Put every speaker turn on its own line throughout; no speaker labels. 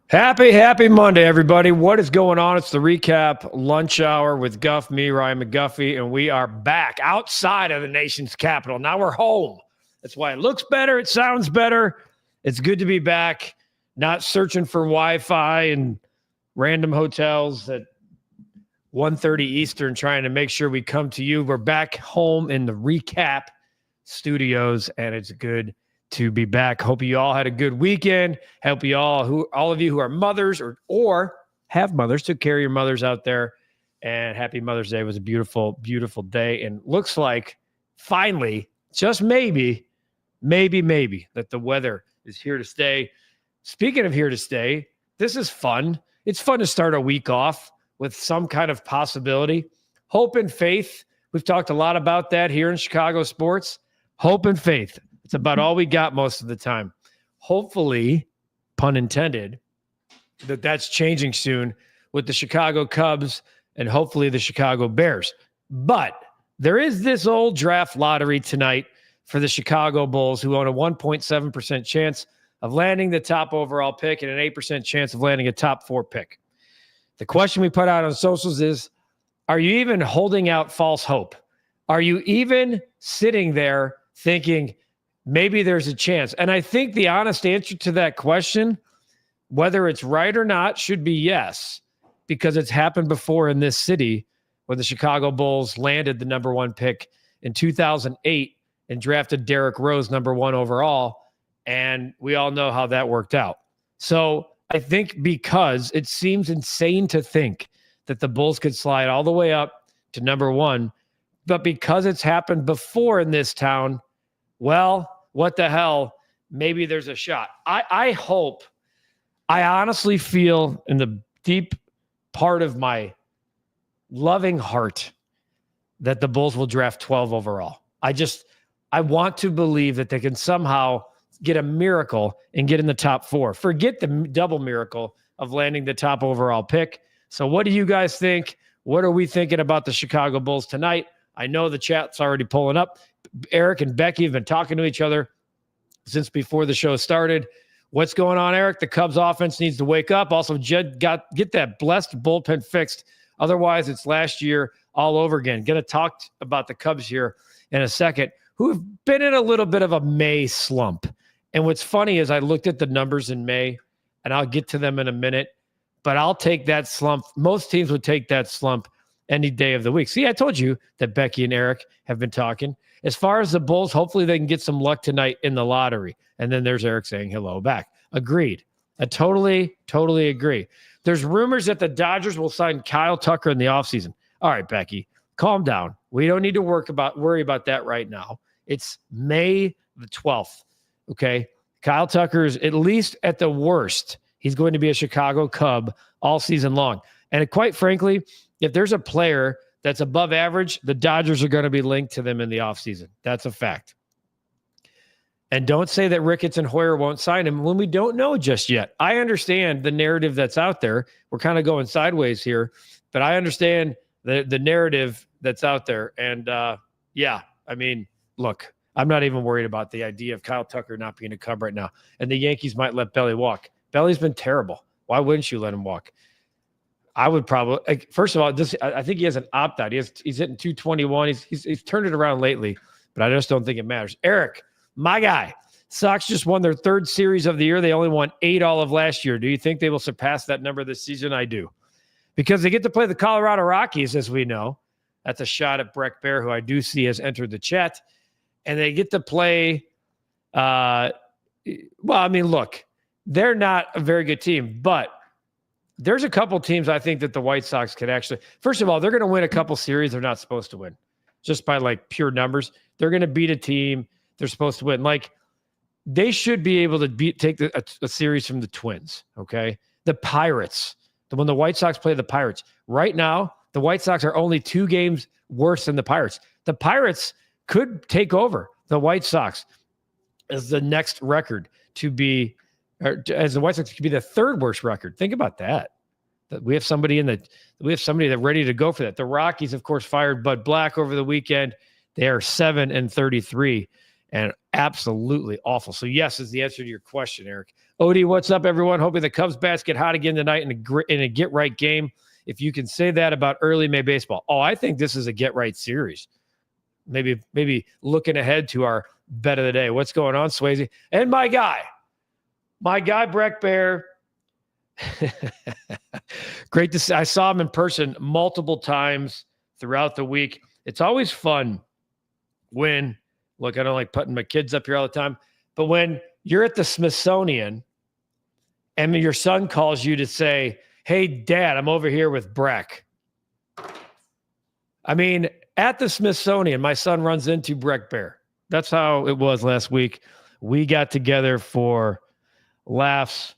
Happy Monday, everybody. What is going on? It's the REKAP Lunch Hour with Guff, me, Ryan McGuffey, and we are back outside of the nation's capital. Now we're home. That's why it looks better. It sounds better. It's good to be back, not searching for Wi-Fi and random hotels at 1:30 Eastern trying to make sure we come to you. We're back home in the REKAP studios, and it's good to be back. Hope you all had a good weekend. Hope you all of you who are mothers or have mothers, took care of your mothers out there. And happy Mother's Day. It was a beautiful, beautiful day. And looks like finally, just maybe, that the weather is here to stay. Speaking of here to stay, this is fun. It's fun to start a week off with some kind of possibility. Hope and faith. We've talked a lot about that here in Chicago sports. Hope and faith. It's about all we got most of the time. Hopefully, pun intended, that's changing soon with the Chicago Cubs and hopefully the Chicago Bears. But there is this old draft lottery tonight for the Chicago Bulls, who own a 1.7% chance of landing the top overall pick and an 8% chance of landing a top 4 pick. The question we put out on socials is, are you even holding out false hope? Are you even sitting there thinking, maybe there's a chance? And I think the honest answer to that question, whether it's right or not, should be yes, because it's happened before in this city when the Chicago Bulls landed the number 1 pick in 2008 and drafted Derrick Rose number 1 overall. And we all know how that worked out. So I think because it seems insane to think that the Bulls could slide all the way up to number 1, but because it's happened before in this town, well, what the hell? Maybe there's a shot. I hope, I honestly feel in the deep part of my loving heart that the Bulls will draft 12 overall. I want to believe that they can somehow get a miracle and get in the top 4. Forget the double miracle of landing the top overall pick. So what do you guys think? What are we thinking about the Chicago Bulls tonight? I know the chat's already pulling up. Eric and Becky have been talking to each other since before the show started. What's going on, Eric? The Cubs offense needs to wake up. Also, Jed, get that blessed bullpen fixed. Otherwise, it's last year all over again. Going to talk about the Cubs here in a second, who have been in a little bit of a May slump. And what's funny is I looked at the numbers in May, and I'll get to them in a minute, but I'll take that slump. Most teams would take that slump any day of the week. See, I told you that Becky and Eric have been talking. As far as the Bulls, hopefully they can get some luck tonight in the lottery. And then there's Eric saying hello back. Agreed. I totally agree. There's rumors that the Dodgers will sign Kyle Tucker in the offseason. All right, Becky, calm down. We don't need to worry about that right now. It's May the 12th, okay? Kyle Tucker is, at least at the worst, he's going to be a Chicago Cub all season long. And quite frankly, if there's a player that's above average, the Dodgers are going to be linked to them in the offseason. That's a fact. And don't say that Ricketts and Hoyer won't sign him when we don't know just yet. I understand the narrative that's out there. We're kind of going sideways here, but I understand the narrative that's out there. And yeah, I mean, look, I'm not even worried about the idea of Kyle Tucker not being a Cub right now. And the Yankees might let Belly walk. Belly's been terrible. Why wouldn't you let him walk? I would probably, first of all, I think he has an opt-out. He's hitting 221. He's turned it around lately, but I just don't think it matters. Eric, my guy, Sox just won their 3rd series of the year. They only won 8 all of last year. Do you think they will surpass that number this season? I do. Because they get to play the Colorado Rockies, as we know. That's a shot at Breck Bear, who I do see has entered the chat. And they get to play, well, I mean, look, they're not a very good team, but there's a couple teams I think that the White Sox could actually, first of all, they're going to win a couple series they're not supposed to win, just by like pure numbers. They're going to beat a team they're supposed to win. Like, they should be able to take a series from the Twins, okay? The Pirates, when the White Sox play the Pirates. Right now, the White Sox are only 2 games worse than the Pirates. The Pirates could take over the White Sox as the next record to be, or as the White Sox could be the 3rd worst record. Think about that. We have somebody that's ready to go for that. The Rockies, of course, fired Bud Black over the weekend. They are 7-33. And absolutely awful. So yes is the answer to your question, Eric. Odie, what's up, everyone? Hoping the Cubs bats get hot again tonight in a get-right game. If you can say that about early May baseball. Oh, I think this is a get-right series. Maybe looking ahead to our bet of the day. What's going on, Swayze? And my guy, Breck Bear. Great to see. I saw him in person multiple times throughout the week. It's always fun when, look, I don't like putting my kids up here all the time, but when you're at the Smithsonian and your son calls you to say, hey, Dad, I'm over here with Breck. I mean, at the Smithsonian, my son runs into Breck Bear. That's how it was last week. We got together for laughs,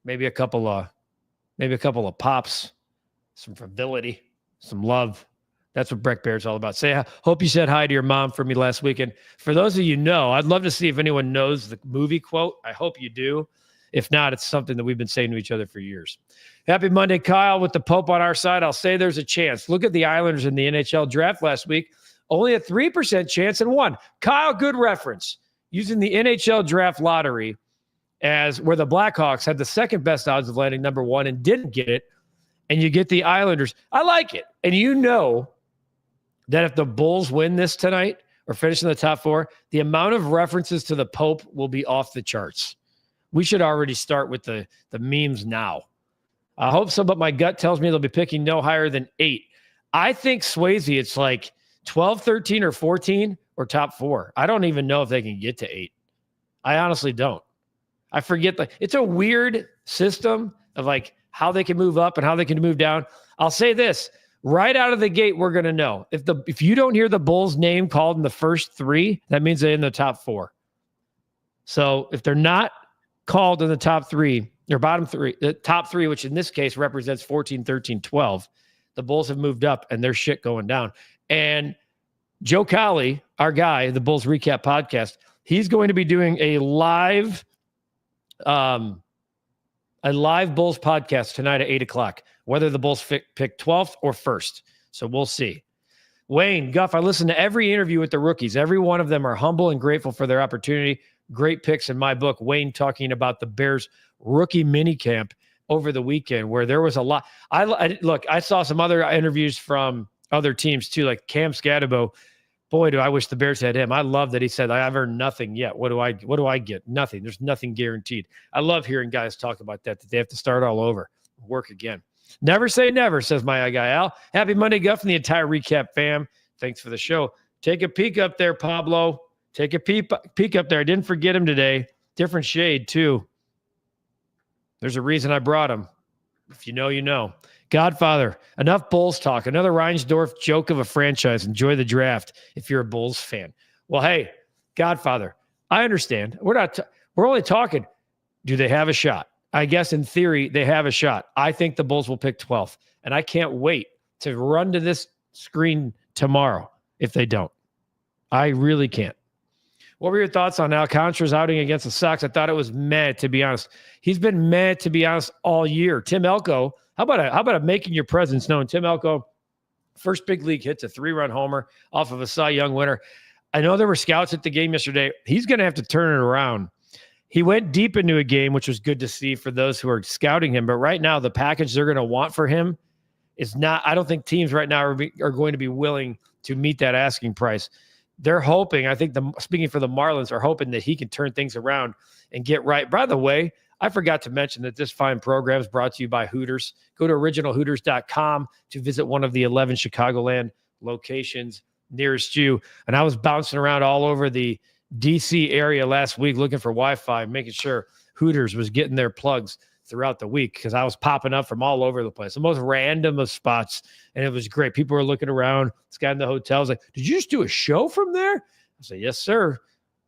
maybe a couple of pops, some frivolity, some love. That's what Breck Bear is all about. Hope you said hi to your mom for me last weekend. For those of you know, I'd love to see if anyone knows the movie quote. I hope you do. If not, it's something that we've been saying to each other for years. Happy Monday, Kyle. With the Pope on our side, I'll say there's a chance. Look at the Islanders in the NHL draft last week. Only a 3% chance and won. Kyle, good reference. Using the NHL draft lottery as where the Blackhawks had the second best odds of landing number one and didn't get it, and you get the Islanders. I like it. And you know that if the Bulls win this tonight or finish in the top four, the amount of references to the Pope will be off the charts. We should already start with the memes now. I hope so, but my gut tells me they'll be picking no higher than 8. I think Swayze, it's like 12, 13, or 14 or top 4. I don't even know if they can get to 8. I honestly don't. I forget. It's a weird system of like how they can move up and how they can move down. I'll say this. Right out of the gate, we're going to know. If you don't hear the Bulls' name called in the first 3, that means they're in the top 4. So if they're not called in the top 3, or bottom 3, the top 3, which in this case represents 14, 13, 12, the Bulls have moved up and there's shit going down. And Joe Colley, our guy, the Bulls Recap Podcast, he's going to be doing a live Bulls podcast tonight at 8 o'clock, whether the Bulls pick 12th or 1st. So we'll see. Wayne, Guff, I listened to every interview with the rookies. Every one of them are humble and grateful for their opportunity. Great picks in my book. Wayne talking about the Bears rookie minicamp over the weekend where there was a lot. I saw some other interviews from other teams too, like Cam Scadabo. Boy, do I wish the Bears had him. I love that he said, I've earned nothing yet. What do I get? Nothing. There's nothing guaranteed. I love hearing guys talk about that they have to start all over, work again. Never say never, says my guy Al. Happy Monday, Guff, and the entire Recap fam. Thanks for the show. Take a peek up there, Pablo. Take a peek up there. I didn't forget him today. Different shade, too. There's a reason I brought him. If you know, you know. Godfather, enough Bulls talk. Another Reinsdorf joke of a franchise. Enjoy the draft if you're a Bulls fan. Well, hey, Godfather, I understand. We're only talking, do they have a shot? I guess in theory, they have a shot. I think the Bulls will pick 12th, and I can't wait to run to this screen tomorrow if they don't. I really can't. What were your thoughts on Alcantara's outing against the Sox? I thought it was meh, to be honest. He's been meh, to be honest, all year. Tim Elko, how about making your presence known? Tim Elko, first big league hits, a 3-run homer off of a Cy Young winner. I know there were scouts at the game yesterday. He's going to have to turn it around. He went deep into a game, which was good to see for those who are scouting him. But right now, the package they're going to want for him is not – I don't think teams right now are going to be willing to meet that asking price. They're hoping, I think, speaking for the Marlins, are hoping that he can turn things around and get right. By the way, I forgot to mention that this fine program is brought to you by Hooters. Go to originalhooters.com to visit one of the 11 Chicagoland locations nearest you. And I was bouncing around all over the DC area last week looking for Wi-Fi, making sure Hooters was getting their plugs throughout the week because I was popping up from all over the place, the most random of spots. And it was great. People were looking around. This guy in the hotel was like, did you just do a show from there? I said, yes, sir.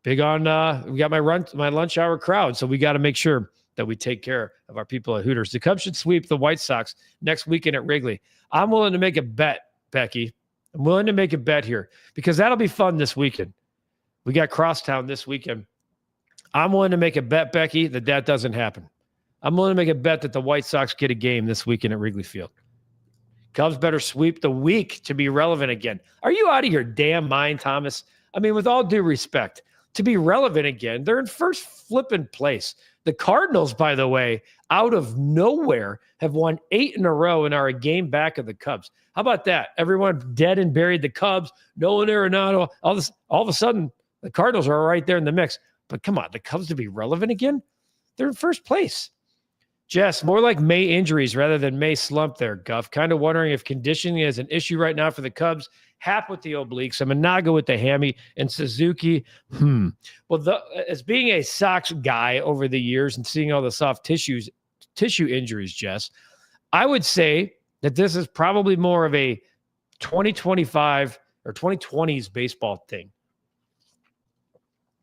Big on, we got my lunch hour crowd. So we got to make sure that we take care of our people at Hooters. The Cubs should sweep the White Sox next weekend at Wrigley. I'm willing to make a bet, Becky. I'm willing to make a bet here because that'll be fun this weekend. We got Crosstown this weekend. I'm willing to make a bet, Becky, that doesn't happen. I'm willing to make a bet that the White Sox get a game this weekend at Wrigley Field. Cubs better sweep the week to be relevant again. Are you out of your damn mind, Thomas? I mean, with all due respect, to be relevant again, they're in first flipping place. The Cardinals, by the way, out of nowhere, have won 8 in a row and are a game back of the Cubs. How about that? Everyone dead and buried the Cubs. Nolan Arenado. All of a sudden, the Cardinals are right there in the mix. But come on, the Cubs to be relevant again? They're in first place. Jess, more like May injuries rather than May slump there, Guff. Kind of wondering if conditioning is an issue right now for the Cubs. Hap with the obliques, Imanaga with the hammy, and Suzuki. Well, as being a Sox guy over the years and seeing all the soft tissue injuries, Jess, I would say that this is probably more of a 2025 or 2020s baseball thing.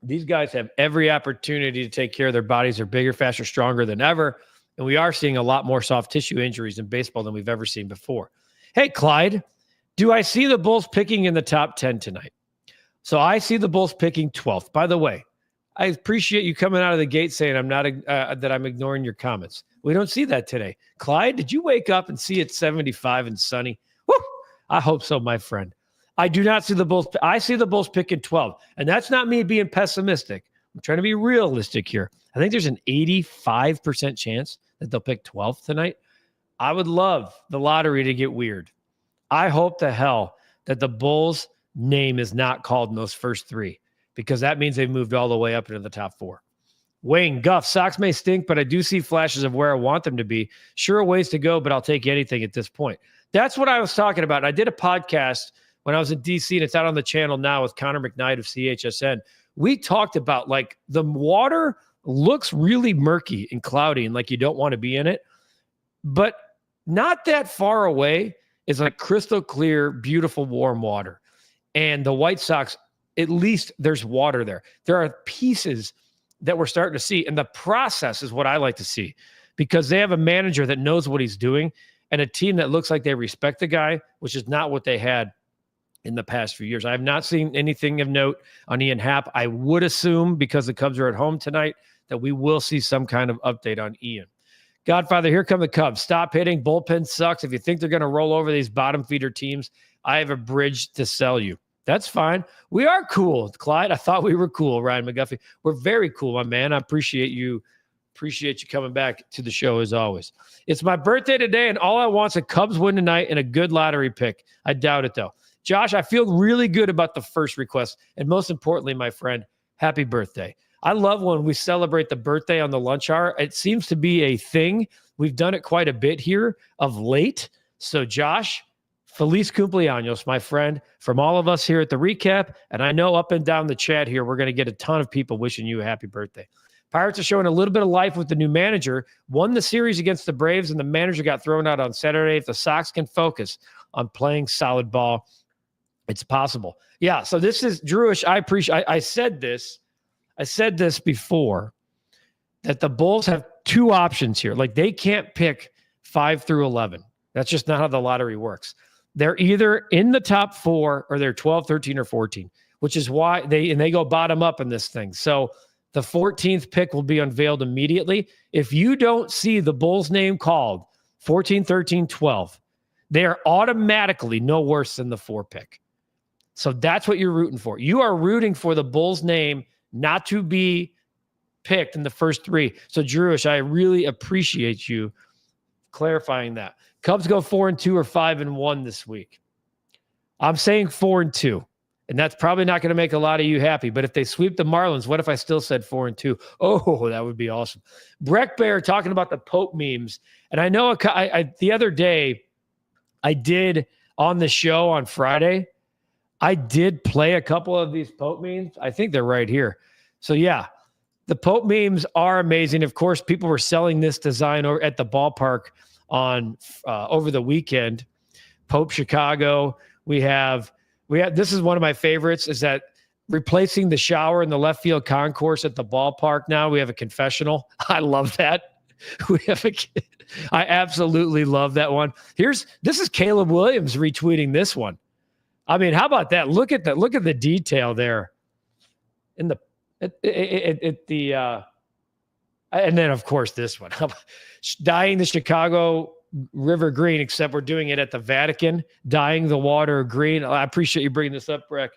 These guys have every opportunity to take care of their bodies. They're bigger, faster, stronger than ever. And we are seeing a lot more soft tissue injuries in baseball than we've ever seen before. Hey, Clyde, do I see the Bulls picking in the top 10 tonight? So I see the Bulls picking 12th. By the way, I appreciate you coming out of the gate saying I'm not that I'm ignoring your comments. We don't see that today. Clyde, did you wake up and see it 75 and sunny? Woo! I hope so, my friend. I do not see the Bulls. I see the Bulls picking 12. And that's not me being pessimistic. I'm trying to be realistic here. I think there's an 85% chance that they'll pick 12th tonight. I would love the lottery to get weird. I hope to hell that the Bulls' name is not called in those first 3 because that means they've moved all the way up into the top 4. Wayne, Guff, Sox may stink, but I do see flashes of where I want them to be. Sure, a ways to go, but I'll take anything at this point. That's what I was talking about. I did a podcast when I was in D.C., and it's out on the channel now with Connor McKnight of CHSN. We talked about, like, the water looks really murky and cloudy and like you don't want to be in it. But not that far away is like crystal clear, beautiful, warm water. And the White Sox, at least there's water there. There are pieces that we're starting to see. And the process is what I like to see because they have a manager that knows what he's doing and a team that looks like they respect the guy, which is not what they had in the past few years. I have not seen anything of note on Ian Happ. I would assume because the Cubs are at home tonight that we will see some kind of update on Ian. Godfather, here come the Cubs. Stop hitting. Bullpen sucks. If you think they're going to roll over these bottom feeder teams, I have a bridge to sell you. That's fine. We are cool, Clyde. I thought we were cool, Ryan McGuffey. We're very cool, my man. I appreciate you. Appreciate you coming back to the show as always. It's my birthday today, and all I want is a Cubs win tonight and a good lottery pick. I doubt it, though. Josh, I feel really good about the first request. And most importantly, my friend, happy birthday. I love when we celebrate the birthday on the lunch hour. It seems to be a thing. We've done it quite a bit here of late. So, Josh, feliz cumpleaños, my friend, from all of us here at the Recap. And I know up and down the chat here, we're going to get a ton of people wishing you a happy birthday. Pirates are showing a little bit of life with the new manager. Won the series against the Braves, and the manager got thrown out on Saturday. If the Sox can focus on playing solid ball, it's possible. Yeah, so this is Drewish. I appreciate. I said this before that the Bulls have 2 options here. Like they can't pick 5 through 11. That's just not how the lottery works. They're either in the top 4 or they're 12, 13, or 14, which is why they go bottom up in this thing. So the 14th pick will be unveiled immediately. If you don't see the Bulls name called 14, 13, 12, they are automatically no worse than the 4 pick. So that's what you're rooting for. You are rooting for the Bulls name not to be picked in the first 3. So, Drewish, I really appreciate you clarifying that. Cubs go 4-2 or 5-1 this week. I'm saying 4-2, and that's probably not going to make a lot of you happy. But if they sweep the Marlins, what if I still said 4-2? Oh, that would be awesome. Breck Bear talking about the Pope memes, and I know the other day I did on the show on Friday. I did play a couple of these Pope memes. I think they're right here. So, yeah, the Pope memes are amazing. Of course, people were selling this design at the ballpark on over the weekend. Pope Chicago. We have this is one of my favorites, is that replacing the shower in the left field concourse at the ballpark now. We have a confessional. I love that. I absolutely love that one. This is Caleb Williams retweeting this one. I mean, how about that? Look at the detail there. In the and then of course this one. Dyeing the Chicago River green, except we're doing it at the Vatican, dyeing the water green. I appreciate you bringing this up, Breck.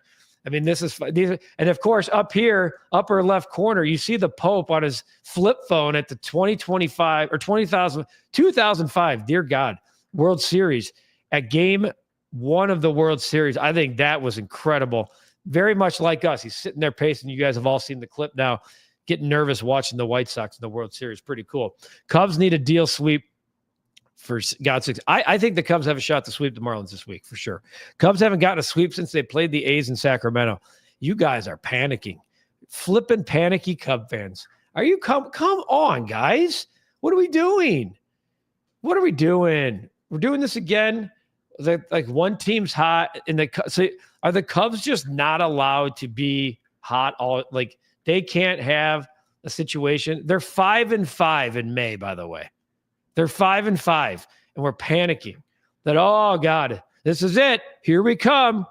I mean, and of course, up here, upper left corner, you see the Pope on his flip phone at the 2025 or 2005, dear God, World Series at game 1 of the World Series. I think that was incredible. Very much like us. He's sitting there pacing. You guys have all seen the clip now, getting nervous watching the White Sox in the World Series. Pretty cool. Cubs need a deal sweep. For God's sake, I think the Cubs have a shot to sweep the Marlins this week for sure. Cubs haven't gotten a sweep since they played the A's in Sacramento. You guys are panicking, flipping panicky Cub fans. Are you come on, guys? What are we doing? What are we doing? We're doing this again. Like one team's hot, and are the Cubs just not allowed to be hot? Like they can't have a situation. They're 5-5 in May, by the way. They're 5-5, and we're panicking that, oh, God, this is it. Here we come.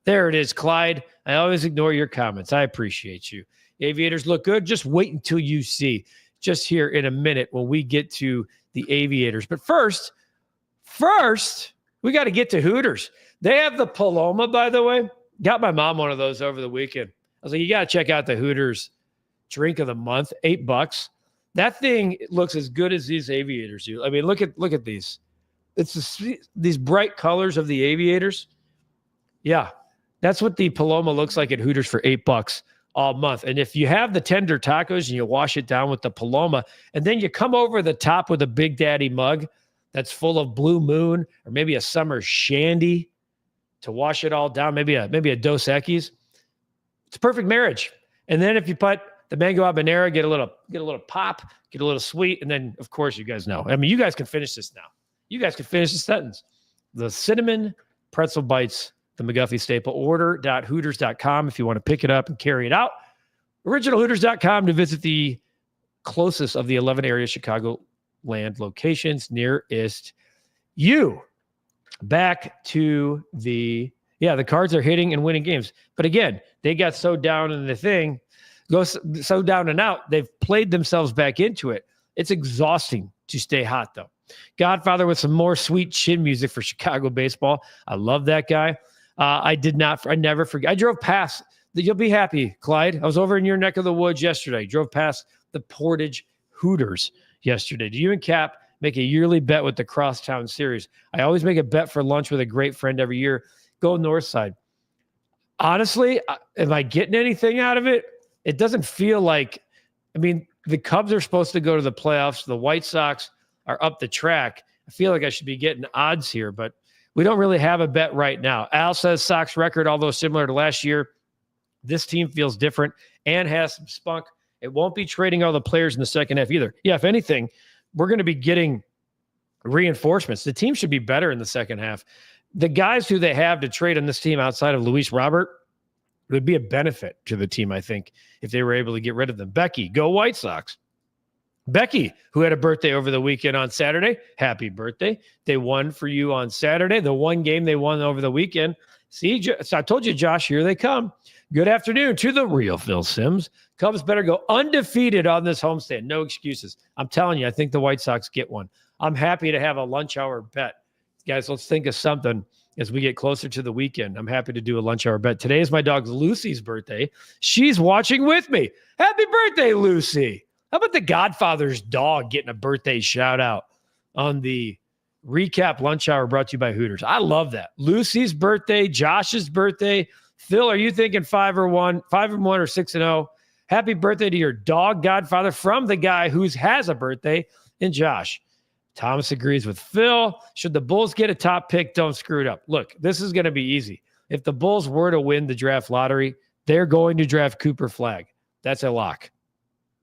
There it is, Clyde. I always ignore your comments. I appreciate you. Aviators look good. Just wait until you see. Just here in a minute when we get to the Aviators. But first, we got to get to Hooters. They have the Paloma, by the way. Got my mom one of those over the weekend. I was like, you got to check out the Hooters drink of the month, $8. That thing looks as good as these Aviators do. I mean, look at these. It's these bright colors of the Aviators. Yeah, that's what the Paloma looks like at Hooters for $8 all month. And if you have the tender tacos and you wash it down with the Paloma, and then you come over the top with a Big Daddy mug that's full of Blue Moon or maybe a summer shandy to wash it all down, maybe a Dos Equis, it's a perfect marriage. And then if you put the mango habanero, get a little pop, get a little sweet, and then, of course, you guys know. I mean, you guys can finish this now. You guys can finish the sentence. The cinnamon pretzel bites, the McGuffey staple. Order.hooters.com if you want to pick it up and carry it out. Originalhooters.com to visit the closest of the 11 area Chicagoland locations nearest you. Back to the Cards are hitting and winning games. But again, they got so down in the thing, go so down and out, they've played themselves back into it. It's exhausting to stay hot, though. Godfather with some more sweet chin music for Chicago baseball. I love that guy. I never forget. I drove past, you'll be happy, Clyde. I was over in your neck of the woods yesterday. Drove past the Portage Hooters yesterday. Do you and Cap make a yearly bet with the Crosstown Series? I always make a bet for lunch with a great friend every year. Go north side. Honestly, am I getting anything out of it? It doesn't feel like, I mean, the Cubs are supposed to go to the playoffs. The White Sox are up the track. I feel like I should be getting odds here, but we don't really have a bet right now. Al says Sox record, although similar to last year, this team feels different and has some spunk. It won't be trading all the players in the second half either. Yeah, if anything, we're going to be getting reinforcements. The team should be better in the second half. The guys who they have to trade on this team outside of Luis Robert would be a benefit to the team, I think, if they were able to get rid of them. Becky, go White Sox. Becky, who had a birthday over the weekend on Saturday, happy birthday. They won for you on Saturday. The one game they won over the weekend. See, so I told you, Josh, here they come. Good afternoon to the real Phil Simms. Cubs better go undefeated on this homestand. No excuses. I'm telling you, I think the White Sox get one. I'm happy to have a lunch hour bet. Guys, let's think of something as we get closer to the weekend. I'm happy to do a lunch hour bet. Today is my dog Lucy's birthday. She's watching with me. Happy birthday, Lucy. How about the Godfather's dog getting a birthday shout out on the REKAP Lunch Hour brought to you by Hooters? I love that. Lucy's birthday, Josh's birthday. Phil, are you thinking 5-1 or 6-0? Happy birthday to your dog, Godfather, from the guy who has a birthday, and Josh. Thomas agrees with Phil. Should the Bulls get a top pick, don't screw it up. Look, this is going to be easy. If the Bulls were to win the draft lottery, they're going to draft Cooper Flagg. That's a lock.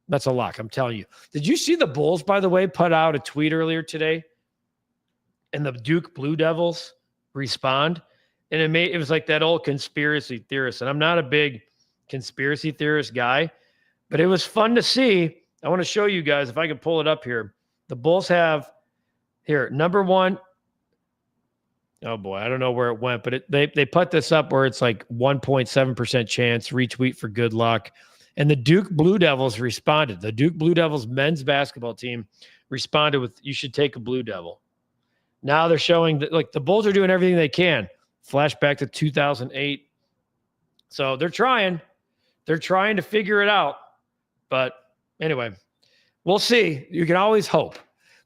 That's a lock, I'm telling you. Did you see the Bulls, by the way, put out a tweet earlier today? And the Duke Blue Devils respond? And it was like that old conspiracy theorist. And I'm not a big conspiracy theorist guy, but it was fun to see. I want to show you guys, if I can pull it up here. The Bulls have, here, number one. Oh, boy, I don't know where it went, but they put this up where it's like 1.7% chance, retweet for good luck. And the Duke Blue Devils responded. The Duke Blue Devils men's basketball team responded with, you should take a Blue Devil. Now they're showing that, like, the Bulls are doing everything they can. Flashback to 2008. So they're trying. They're trying to figure it out. But anyway, we'll see. You can always hope.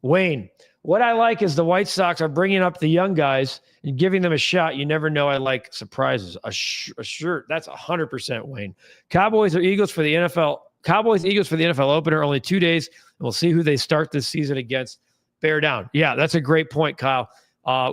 Wayne, what I like is the White Sox are bringing up the young guys and giving them a shot. You never know. I like surprises. A shirt. That's 100% Wayne. Cowboys or Eagles for the NFL. Cowboys, Eagles for the NFL opener. Only 2 days. And we'll see who they start this season against. Bear down. Yeah, that's a great point, Kyle.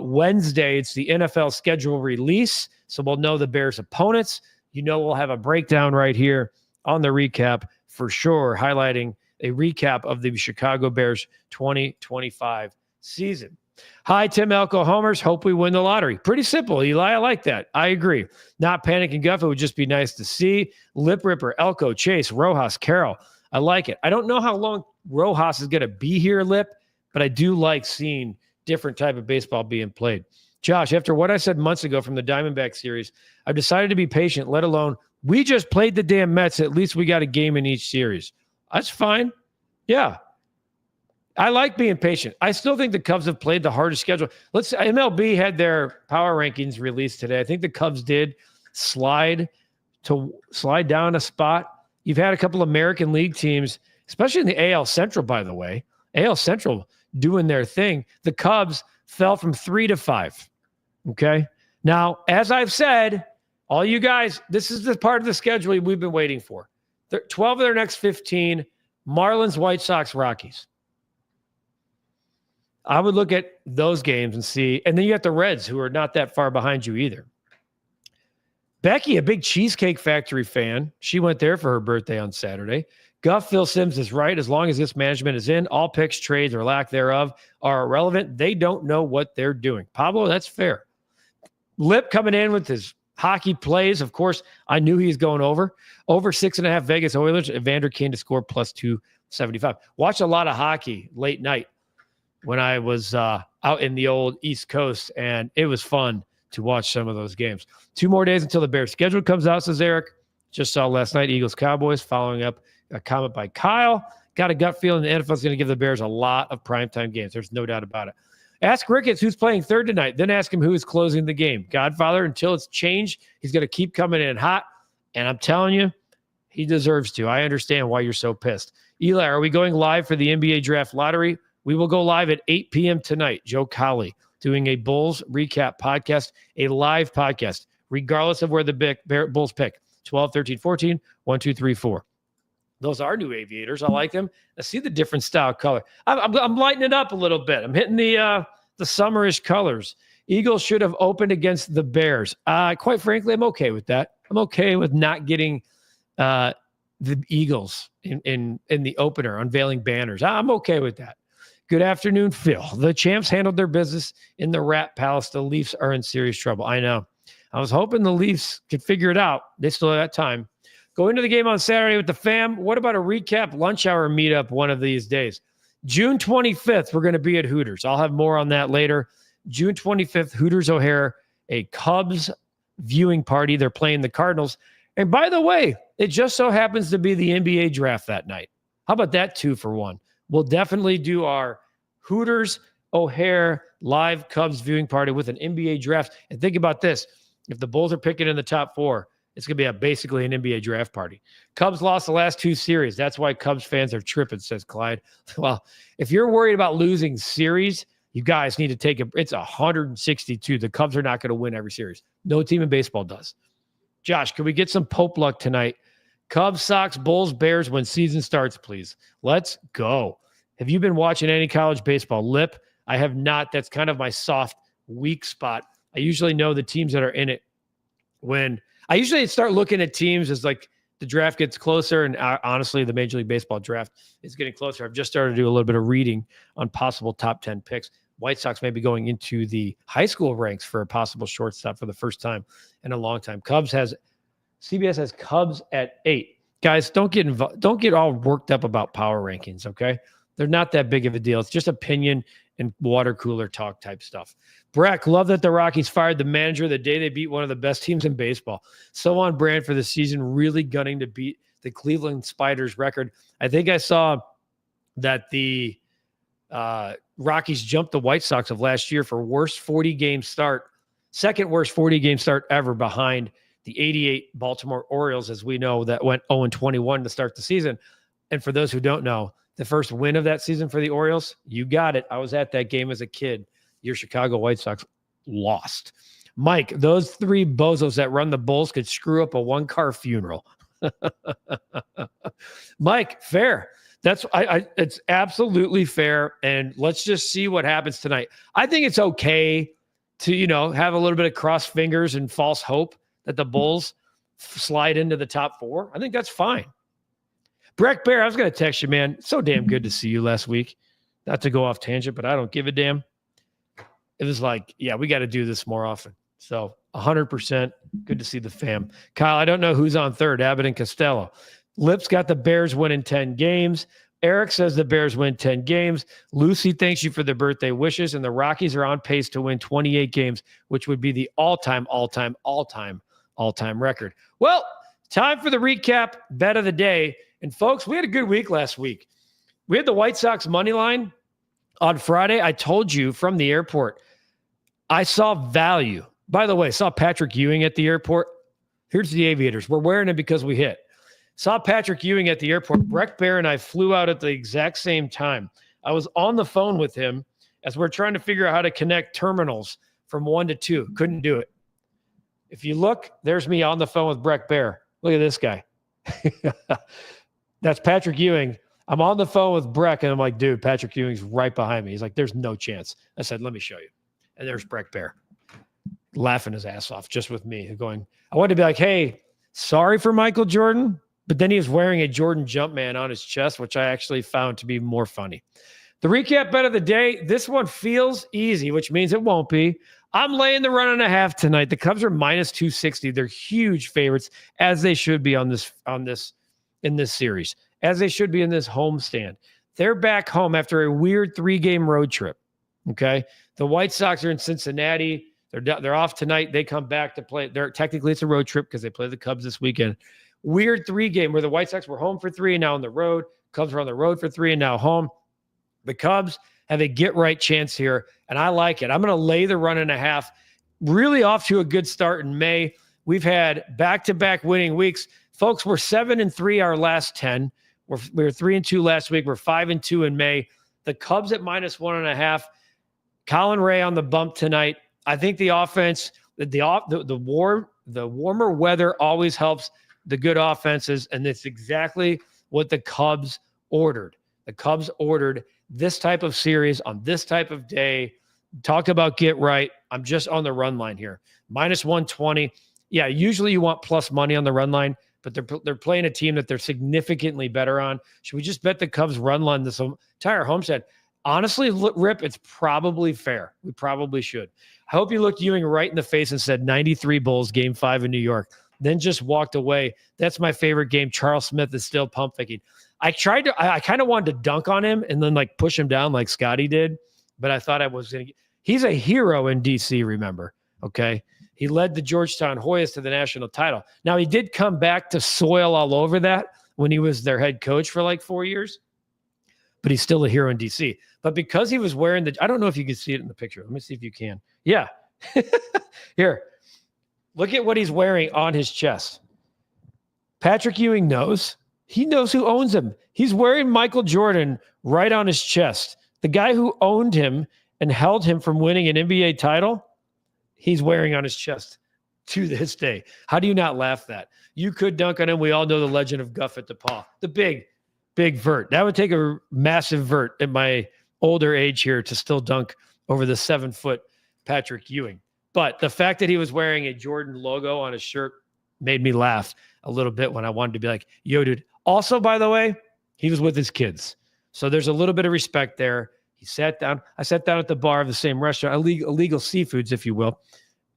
Wednesday, it's the NFL schedule release. So we'll know the Bears' opponents. We'll have a breakdown right here on the recap for sure, highlighting a recap of the Chicago Bears 2025 season. Hi, Tim Elko homers. Hope we win the lottery. Pretty simple, Eli. I like that. I agree. Not panicking, Guff. It would just be nice to see. Lip Ripper, Elko, Chase, Rojas, Carroll. I like it. I don't know how long Rojas is going to be here, Lip, but I do like seeing different type of baseball being played. Josh, after what I said months ago from the Diamondback series, I've decided to be patient, let alone we just played the damn Mets. At least we got a game in each series. That's fine. Yeah. I like being patient. I still think the Cubs have played the hardest schedule. MLB had their power rankings released today. I think the Cubs did slide down a spot. You've had a couple American League teams, especially in the AL Central, by the way. AL Central doing their thing. The Cubs fell from 3 to 5. Okay. Now, as I've said, all you guys, this is the part of the schedule we've been waiting for. 12 of their next 15, Marlins, White Sox, Rockies. I would look at those games and see, and then you got the Reds, who are not that far behind you either. Becky, a big Cheesecake Factory fan. She went there for her birthday on Saturday. Guff, Phil Simms is right. As long as this management is in, all picks, trades, or lack thereof are irrelevant. They don't know what they're doing. Pablo, that's fair. Lip coming in with his hockey plays. Of course, I knew he was going over 6.5 Vegas Oilers. Evander Kane to score plus 275. Watched a lot of hockey late night when I was out in the old East Coast, and it was fun to watch some of those games. 2 more days until the Bears schedule comes out, says Eric. Just saw last night, Eagles Cowboys, following up a comment by Kyle. Got a gut feeling the NFL is going to give the Bears a lot of primetime games. There's no doubt about it. Ask Ricketts who's playing third tonight. Then ask him who is closing the game. Godfather, until it's changed, he's going to keep coming in hot. And I'm telling you, he deserves to. I understand why you're so pissed. Eli, are we going live for the NBA Draft Lottery? We will go live at 8 p.m. tonight. Joe Colley doing a Bulls recap podcast, a live podcast, regardless of where the Bulls pick. 12, 13, 14, 1, 2, 3, 4. Those are new aviators. I like them. I see the different style color. I'm lighting it up a little bit. I'm hitting the summerish colors. Eagles should have opened against the Bears. Quite frankly, I'm okay with that. I'm okay with not getting the Eagles in the opener, unveiling banners. I'm okay with that. Good afternoon, Phil. The champs handled their business in the Rat Palace. The Leafs are in serious trouble. I know. I was hoping the Leafs could figure it out. They still have time. Go into the game on Saturday with the fam. What about a recap lunch hour meetup one of these days? June 25th, we're going to be at Hooters. I'll have more on that later. June 25th, Hooters O'Hare, a Cubs viewing party. They're playing the Cardinals. And by the way, it just so happens to be the NBA draft that night. How about that 2 for 1? We'll definitely do our Hooters O'Hare live Cubs viewing party with an NBA draft. And think about this. If the Bulls are picking in the top 4, it's going to be basically an NBA draft party. Cubs lost the last 2 series. That's why Cubs fans are tripping, says Clyde. Well, if you're worried about losing series, you guys need to take it. It's 162. The Cubs are not going to win every series. No team in baseball does. Josh, can we get some Pope luck tonight? Cubs, Sox, Bulls, Bears when season starts, please. Let's go. Have you been watching any college baseball? Lip, I have not. That's kind of my soft, weak spot. I usually know the teams that are in it when I usually start looking at teams as like the draft gets closer. And honestly, the Major League Baseball draft is getting closer. I've just started to do a little bit of reading on possible top 10 picks. White Sox may be going into the high school ranks for a possible shortstop for the first time in a long time. CBS has Cubs at 8. Guys, don't get all worked up about power rankings, okay? They're not that big of a deal. It's just opinion and water cooler talk type stuff. Breck, love that the Rockies fired the manager the day they beat one of the best teams in baseball. So on brand for the season, really gunning to beat the Cleveland Spiders record. I think I saw that the Rockies jumped the White Sox of last year for worst 40-game start, second worst 40-game start ever behind the 88 Baltimore Orioles, as we know, that went 0-21 to start the season. And for those who don't know, the first win of that season for the Orioles, you got it. I was at that game as a kid. Your Chicago White Sox lost. Mike, those three bozos that run the Bulls could screw up a one-car funeral. Mike, fair. It's absolutely fair. And let's just see what happens tonight. I think it's okay to, have a little bit of cross fingers and false hope that the Bulls slide into the top 4. I think that's fine. Breck Bear, I was going to text you, man. It's so damn good to see you last week. Not to go off tangent, but I don't give a damn. It was like, yeah, we got to do this more often. So 100% good to see the fam. Kyle, I don't know who's on third, Abbott and Costello. Lips got the Bears winning 10 games. Eric says the Bears win 10 games. Lucy thanks you for the birthday wishes, and the Rockies are on pace to win 28 games, which would be the all-time record. Well, time for the recap bet of the day. And folks, we had a good week last week. We had the White Sox money line on Friday. I told you from the airport, I saw value. By the way, saw Patrick Ewing at the airport. Here's the Aviators. We're wearing it because we hit. Saw Patrick Ewing at the airport. Breck Bear and I flew out at the exact same time. I was on the phone with him as we're trying to figure out how to connect terminals from 1 to 2. Couldn't do it. If you look, there's me on the phone with Breck Bear. Look at this guy. That's Patrick Ewing. I'm on the phone with Breck, and I'm like, dude, Patrick Ewing's right behind me. He's like, there's no chance. I said, let me show you. And there's Breck Bear laughing his ass off just with me going, I wanted to be like, hey, sorry for Michael Jordan. But then he was wearing a Jordan Jumpman on his chest, which I actually found to be more funny. The recap bet of the day, this one feels easy, which means it won't be. I'm laying the 1.5 tonight. The Cubs are minus 260. They're huge favorites, as they should be in this series, as they should be in this homestand. They're back home after a weird 3-game road trip. Okay, the White Sox are in Cincinnati. They're off tonight. They come back to play. Technically it's a road trip because they play the Cubs this weekend. Weird 3-game where the White Sox were home for 3 and now on the road. Cubs were on the road for 3 and now home. The Cubs have a get-right chance here, and I like it. I'm going to lay the 1.5. Really off to a good start in May. We've had back-to-back winning weeks. Folks, we're 7-3 our last 10. We were 3-2 last week. We're 5-2 in May. The Cubs at minus 1.5. Colin Ray on the bump tonight. I think the offense, the warmer weather always helps the good offenses, and it's exactly what the Cubs ordered. The Cubs ordered this type of series on this type of day. Talk about get right. I'm just on the run line here. Minus 120. Yeah, usually you want plus money on the run line, but they're playing a team that they're significantly better on. Should we just bet the Cubs run line this entire homestand? Honestly, Rip, it's probably fair. We probably should. I hope you looked Ewing right in the face and said 93 Bulls, game 5 in New York. Then just walked away. That's my favorite game. Charles Smith is still pump faking. I kind of wanted to dunk on him and then like push him down like Scotty did, but I thought I was going to. He's a hero in DC, remember? Okay. He led the Georgetown Hoyas to the national title. Now he did come back to soil all over that when he was their head coach for like 4 years, but he's still a hero in DC. But because he was wearing I don't know if you can see it in the picture. Let me see if you can. Yeah. Here. Look at what he's wearing on his chest. Patrick Ewing knows. He knows who owns him. He's wearing Michael Jordan right on his chest. The guy who owned him and held him from winning an NBA title, he's wearing on his chest to this day. How do you not laugh that? You could dunk on him. We all know the legend of Guff at the paw. The big vert. That would take a massive vert at my older age here to still dunk over the 7-foot Patrick Ewing. But the fact that he was wearing a Jordan logo on his shirt made me laugh a little bit when I wanted to be like, yo, dude. Also, by the way, he was with his kids. So there's a little bit of respect there. He sat down. I sat down at the bar of the same restaurant, illegal seafoods, if you will.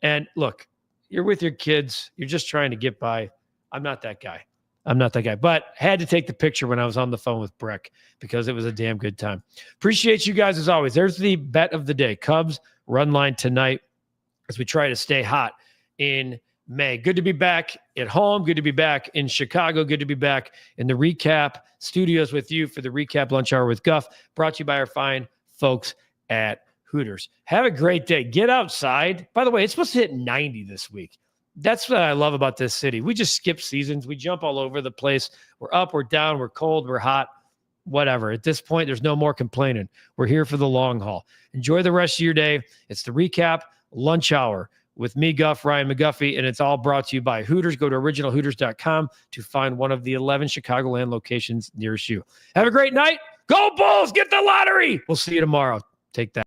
And look, you're with your kids. You're just trying to get by. I'm not that guy. But had to take the picture when I was on the phone with Breck because it was a damn good time. Appreciate you guys as always. There's the bet of the day. Cubs run line tonight as we try to stay hot in May. Good to be back at home. Good to be back in Chicago. Good to be back in the REKAP studios with you for the REKAP Lunch Hour with Guff, brought to you by our fine folks at Hooters. Have a great day. Get outside. By the way, it's supposed to hit 90 this week. That's what I love about this city. We just skip seasons. We jump all over the place. We're up, we're down, we're cold, we're hot, whatever. At this point, there's no more complaining. We're here for the long haul. Enjoy the rest of your day. It's the Recap Lunch Hour with me, Guff, Ryan McGuffey, and it's all brought to you by Hooters. Go to originalhooters.com to find one of the 11 Chicagoland locations nearest you. Have a great night. Go Bulls! Get the lottery! We'll see you tomorrow. Take that.